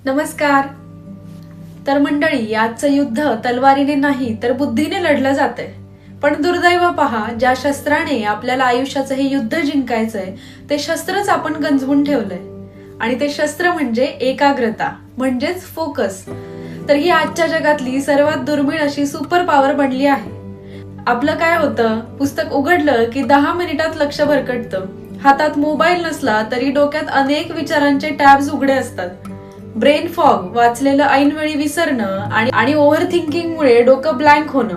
नमस्कार. तर मंडळी, आजचं युद्ध तलवारीने नाही तर बुद्धीने लढलं जातंय. पण दुर्दैव पहा, ज्या शस्त्राने आपल्याला आयुष्याचं हे युद्ध जिंकायचंय ते शस्त्रच आपण गंजवून ठेवलंय. आणि ते शस्त्र म्हणजे एकाग्रता, म्हणजेच फोकस. तर ही आजच्या जगातली सर्वात दुर्मिळ अशी सुपर पॉवर बनली आहे. आपलं काय होतं, पुस्तक उघडलं की 10 मिनिटात लक्ष भरकटतं. हातात मोबाईल नसला तरी डोक्यात अनेक विचारांचे टॅब्स उघडे असतात. ब्रेन फॉग, वाचलेलं ऐनवेळी विसरणं आणि ओव्हर थिंकिंगमुळे डोकं ब्लँक होणं.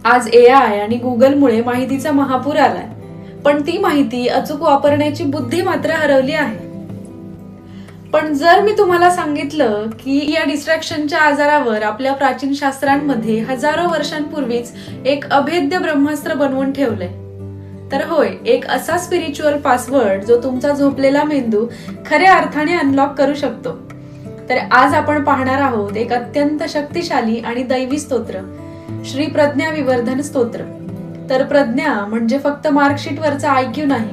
आज AI आणि गुगलमुळे माहितीचा महापूर आलाय, पण ती माहिती अचूक वापरण्याची बुद्धी मात्र हरवली आहे. पण जर मी तुम्हाला सांगितलं की या डिस्ट्रॅक्शनच्या आजारावर आपल्या प्राचीन शास्त्रांमध्ये हजारो वर्षांपूर्वीच एक अभेद्य ब्रह्मास्त्र बनवून ठेवलंय, तर होय, एक असा स्पिरिच्युअल पासवर्ड जो तुमचा झोपलेला मेंदू खऱ्या अर्थाने अनलॉक करू शकतो. तर आज आपण पाहणार आहोत एक अत्यंत शक्तिशाली आणि दैवी स्तोत्र, श्री प्रज्ञा विवर्धन स्तोत्र. तर प्रज्ञा म्हणजे फक्त मार्कशीट वरचा IQ नाही,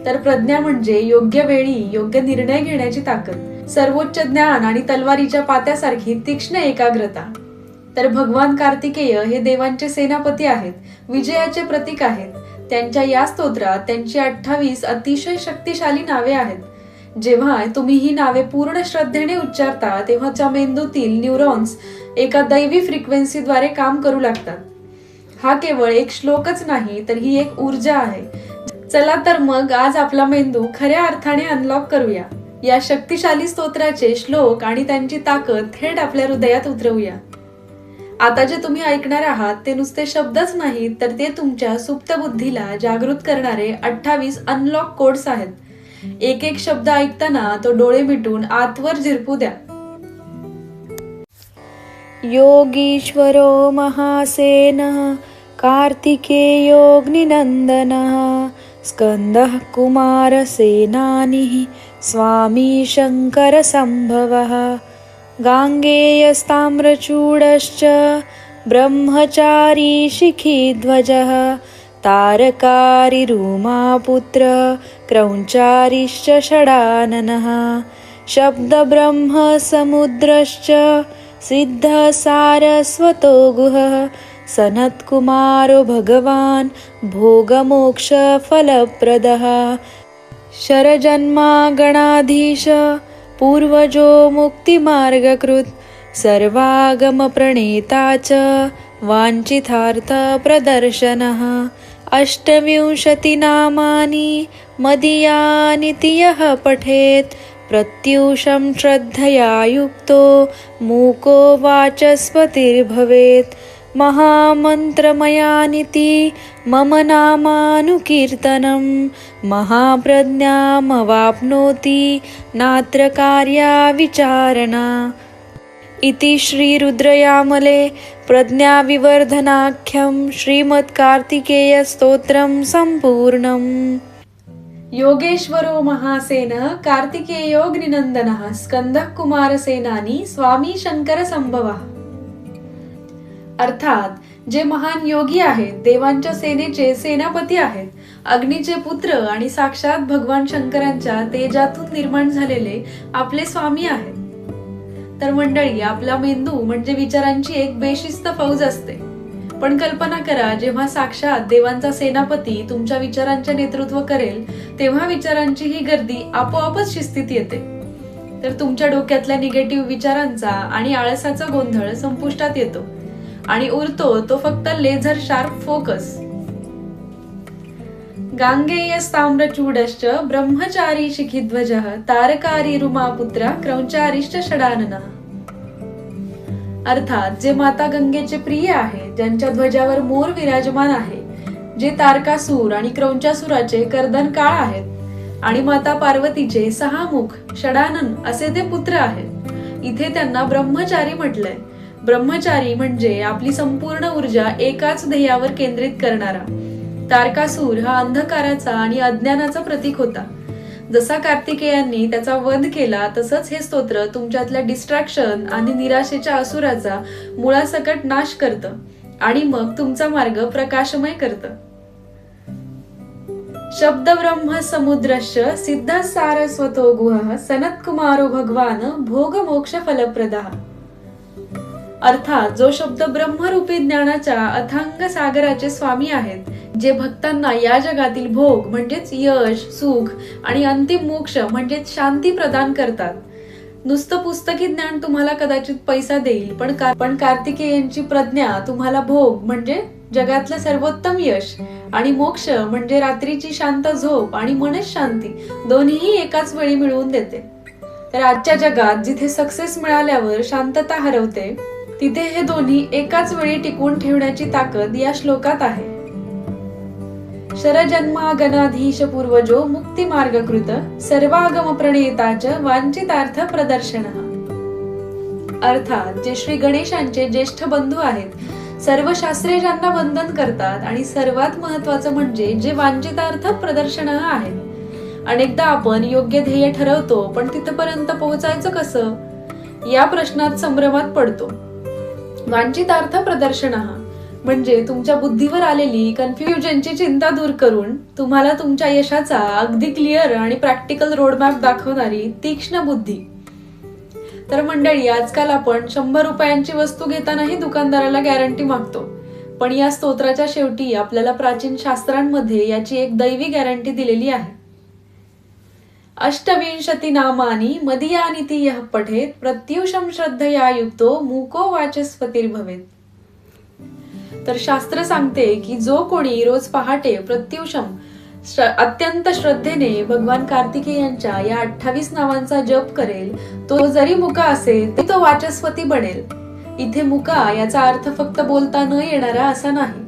तर प्रज्ञा म्हणजे योग्य वेळी योग्य निर्णय घेण्याची ताकद, सर्वोच्च ज्ञान आणि तलवारीच्या पात्यासारखी तीक्ष्ण एकाग्रता. तर भगवान कार्तिकेय हे देवांचे सेनापती आहेत, विजयाचे प्रतीक आहेत. त्यांच्या या स्तोत्रात त्यांची 28 अतिशय शक्तिशाली नावे आहेत. जेव्हा तुम्ही ही नावे पूर्ण श्रद्धेने उच्चारता तेव्हा त्या मेंदूतील न्यूरॉन्स एका दैवी फ्रिक्वेन्सीद्वारे काम करू लागतात. हा केवळ एक श्लोकच नाही, तर ही एक ऊर्जा आहे. चला तर मग आज आपला मेंदू खऱ्या अर्थाने अनलॉक करूया. या शक्तिशाली स्तोत्राचे श्लोक आणि त्यांची ताकद थेट आपल्या हृदयात उतरवूया. आता जे तुम्ही ऐकणार आहात ते नुसते शब्दच नाहीत, तर ते तुमच्या सुप्त बुद्धीला जागृत करणारे 28 अनलॉक कोड्स आहेत. एक एक शब्द ऐकताना तो डोळे मिटून आतवर झिरपू द्या. योगीश्वरो महासेनः कार्तिकेयोऽग्निनन्दनः स्कन्दः कुमारसेनानिः स्वामी शङ्करसम्भवः गाङ्गेयस्ताम्रचूडश्च ब्रह्मचारी शिखीध्वजः तारकारिरुमापुत्र क्रौञ्चारिश्च षडाननः शब्दब्रह्मसमुद्रश्च सिद्धसारस्वतो गुहः सनत्कुमारो भगवान् भोगमोक्षफलप्रदः शरजन्मागणाधीश पूर्वजो मुक्तिमार्गकृत् सर्वागमप्रणेता च वाञ्छितार्थप्रदर्शनः 28 नामानि मदीयानीति यः पठेत् प्रत्यूषं श्रद्धया युक्तो मूको वाचस्पतिर्भवेत् महामन्त्रमयानीति मम नामानुकीर्तनं महाप्रज्ञामवाप्नोति नात्र कार्या विचारणा. इति श्रीरुद्रयामले प्रज्ञाविवर्धनाख्यं श्रीमत्कार्तिकेयस्तोत्रं सम्पूर्णम्. योगेश्वरो महासेनः कार्तिकेयोऽग्निनन्दनः स्कंदः कुमारसेनानी स्वामी शंकर संभवः. अर्थात जे महान योगी आहेत, देवांच्या सेनेचे सेनापती आहेत, अग्नीचे पुत्र आणि साक्षात भगवान शंकरांच्या तेजातून निर्माण झालेले आपले स्वामी आहेत. तर मंडळी, आपला मेंदू म्हणजे विचारांची एक बेशिस्त फौज असते. पण कल्पना करा, जेव्हा साक्षात देवांचा सेनापती तुमच्या विचारांचे नेतृत्व करेल, तेव्हा विचारांची ही गर्दी आपोआपच शिस्तीत येते. तर तुमच्या डोक्यातल्या निगेटिव्ह विचारांचा आणि आळसाचा गोंधळ संपुष्टात येतो आणि उरतो तो फक्त लेझर शार्प फोकस. गांगेयस्ताम्रचूडश्च ब्रह्मचारी शिखीध्वजः तारकारिरुमापुत्र क्रौञ्चारिश्च षडाननः. अर्थात जे माता गंगेचे प्रिय आहे, ज्यांच्या ध्वजावर मोर विराजमान आहे, जे तारकासूर आणि क्रौंचासुराचे कर्दन काळ आहेत, आणि माता पार्वतीचे 6 मुख षडानन असे ते पुत्र आहेत. इथे त्यांना ब्रह्मचारी म्हटलंय. ब्रह्मचारी म्हणजे आपली संपूर्ण ऊर्जा एकाच ध्येयावर केंद्रित करणारा. तारकासूर हा अंधकाराचा आणि अज्ञानाचा प्रतीक होता. जसा कार्तिकेयांनी त्याचा वध केला, तसंच हे स्तोत्र तुमच्यातल्या डिस्ट्रॅक्शन आणि निराशेच्या असुराचा मुळासकट नाश करतं आणि मग तुमचा मार्ग प्रकाशमय करतं. शब्द ब्रह्म समुद्रश्च सिद्ध सारस्वतो गुहः सनत्कुमारो भगवान भोग मोक्ष फलप्रदः. अर्थात जो शब्द ब्रह्मरूपी ज्ञानाच्या अथांग सागराचे स्वामी आहेत, जे भक्तांना या जगातील भोग म्हणजेच यश, सुख आणि अंतिम मोक्ष म्हणजेच शांती प्रदान करतात. नुसतं पुस्तकी ज्ञान तुम्हाला कदाचित पैसा देईल, पण कार्तिकेयांची प्रज्ञा तुम्हाला भोग म्हणजे जगातलं सर्वोत्तम यश आणि मोक्ष म्हणजे रात्रीची शांत झोप आणि मनःशांती दोन्ही एकाच वेळी मिळवून देते. तर आजच्या जगात जिथे सक्सेस मिळाल्यावर शांतता हरवते, तिथे हे दोन्ही एकाच वेळी टिकवून ठेवण्याची ताकद या श्लोकात आहे. शरजन्मागणाधीश पूर्वजो मुक्ती मार्गकृत सर्वागम प्रणेताच वांछितार्थ प्रदर्शनः. अर्थात जे श्री गणेशांचे ज्येष्ठ बंधू आहेत, सर्व शास्त्रे ज्यांना वंदन करतात आणि सर्वात महत्वाचं म्हणजे जे वांछितार्थ प्रदर्शन आहे. अनेकदा आपण योग्य ध्येय ठरवतो, पण तिथपर्यंत पोहोचायचं कसं या प्रश्नात संभ्रमात पडतो. वांछितार्थ प्रदर्शन म्हणजे तुमच्या बुद्धीवर आलेली कन्फ्युजनची चिंता दूर करून तुम्हाला तुमच्या यशाचा अगदी क्लिअर आणि प्रॅक्टिकल रोडमॅप दाखवणारी तीक्ष्ण बुद्धी. तर मंडळी, आजकाल आपण 100 रुपयांची वस्तू घेतानाही दुकानदाराला गॅरंटी मागतो, पण या स्तोत्राच्या शेवटी आपल्याला प्राचीन शास्त्रांमध्ये याची एक दैवी गॅरंटी दिलेली आहे. 28 नामानी मदीयानिति यः पठेत प्रत्युषम श्रद्धया युक्तो मूको वाचस्पतिर्भवेत. तर शास्त्र सांगते की जो कोणी रोज पहाटे प्रत्युषम अत्यंत श्रद्धेने भगवान कार्तिकेयांच्या या 28 नावांचा जप करेल, तो जरी मुका असेल तरी तो वाचस्पती बनेल. इथे मुका याचा अर्थ फक्त बोलता न येणारा असा नाही,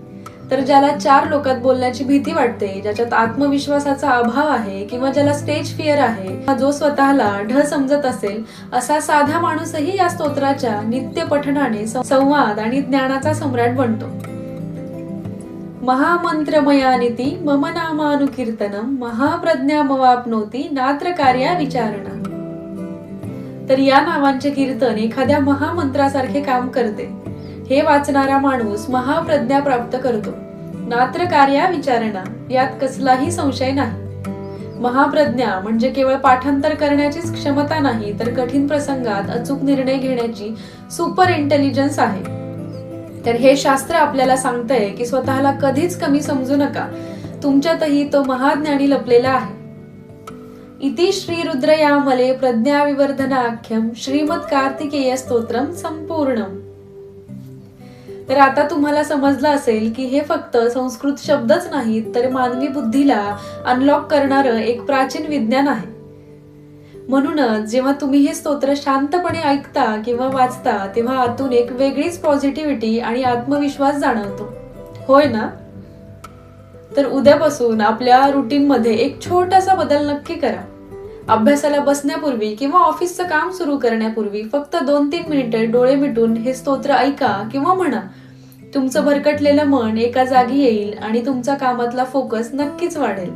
तर ज्याला 4 लोकात बोलण्याची भीती वाटते, ज्याच्यात आत्मविश्वासाचा अभाव आहे किंवा ज्याला स्टेज फिअर आहे, जो स्वतःला ढ समजत असेल, असा साधा माणूसही या स्तोत्राच्या नित्य पठणाने संवाद आणि ज्ञानाचा सम्राट बनतो. महामंत्रमयानिति मम नामानुकीर्तनम महाप्रज्ञामवाप्नोति नात्र कार्या विचारणा. तर या नावांचे कीर्तन एखाद्या महामंत्रासारखे काम करते. हे वाचणारा माणूस महाप्रज्ञा प्राप्त करतो. नात्र कार्या विचारणा यात कसलाही संशय नाही. महाप्रज्ञा म्हणजे केवळ पाठांतर करण्याचीच क्षमता नाही, तर कठीण प्रसंगात अचूक निर्णय घेण्याची सुपर इंटेलिजन्स आहे. तर हे शास्त्र आपल्याला सांगतंय की स्वतःला कधीच कमी समजू नका, तुमच्यातही तो महाज्ञानी लपलेला आहे. इति श्री रुद्रयामले प्रज्ञाविवर्धनाख्यम श्रीमद कार्तिकेय स्तोत्रम संपूर्णम. तर आता तुम्हाला समजलं असेल की हे फक्त संस्कृत शब्दच नाहीत, तर मानवी बुद्धीला अनलॉक करणारं एक प्राचीन विज्ञान आहे. म्हणूनच जेव्हा तुम्ही हे स्तोत्र शांतपणे ऐकता किंवा वाचता, तेव्हा आतून एक वेगळीच पॉझिटिव्हिटी आणि आत्मविश्वास जाणवतो, होय ना? तर उद्यापासून आपल्या रुटीन मध्ये एक छोटासा बदल नक्की करा. अभ्यासाला बसण्यापूर्वी किंवा ऑफिसचं काम सुरू करण्यापूर्वी फक्त 2-3 मिनिटे डोळे मिटून हे स्तोत्र ऐका किंवा म्हणा. तुमचं भरकटलेलं मन एका जागी येईल आणि तुमचा कामातला फोकस नक्कीच वाढेल.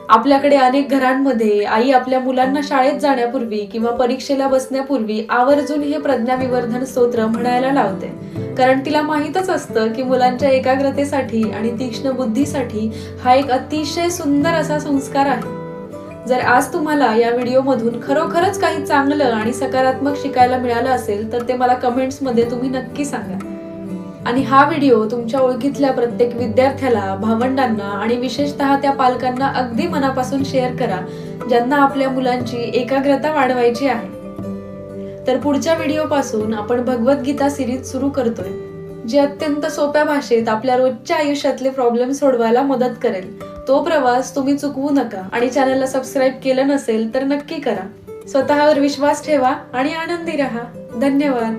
आपल्याकडे अनेक घरांमध्ये आई आपल्या मुलांना शाळेत जाण्यापूर्वी किंवा परीक्षेला बसण्यापूर्वी आवर्जून हे प्रज्ञाविवर्धन स्तोत्र म्हणायला लावते, कारण तिला माहीतच असतं की मुलांच्या एकाग्रतेसाठी आणि तीक्ष्ण बुद्धीसाठी हा एक अतिशय सुंदर असा संस्कार आहे. जर आज तुम्हाला या व्हिडिओमधून खरोखरच काही चांगलं आणि सकारात्मक शिकायला मिळालं असेल, तर ते मला कमेंट्स मध्ये तुम्ही नक्की सांगा. आणि हा व्हिडिओ तुमच्या ओळखीतल्या प्रत्येक विद्यार्थ्याला, भावंडांना आणि विशेषतः त्या पालकांना अगदी मनापासून शेअर करा, ज्यांना आपल्या मुलांची एकाग्रता वाढवायची आहे. तर पुढच्या व्हिडिओ पासून आपण भगवद्गीता सिरीज सुरू करतोय, जी अत्यंत सोप्या भाषेत आपल्या रोजच्या आयुष्यातले प्रॉब्लेम सोडवायला मदत करेल. तो प्रवास तुम्ही चुकवू नका आणि चॅनलला सबस्क्राईब केलं नसेल तर नक्की करा. स्वतःवर विश्वास ठेवा आणि आनंदी रहा. धन्यवाद.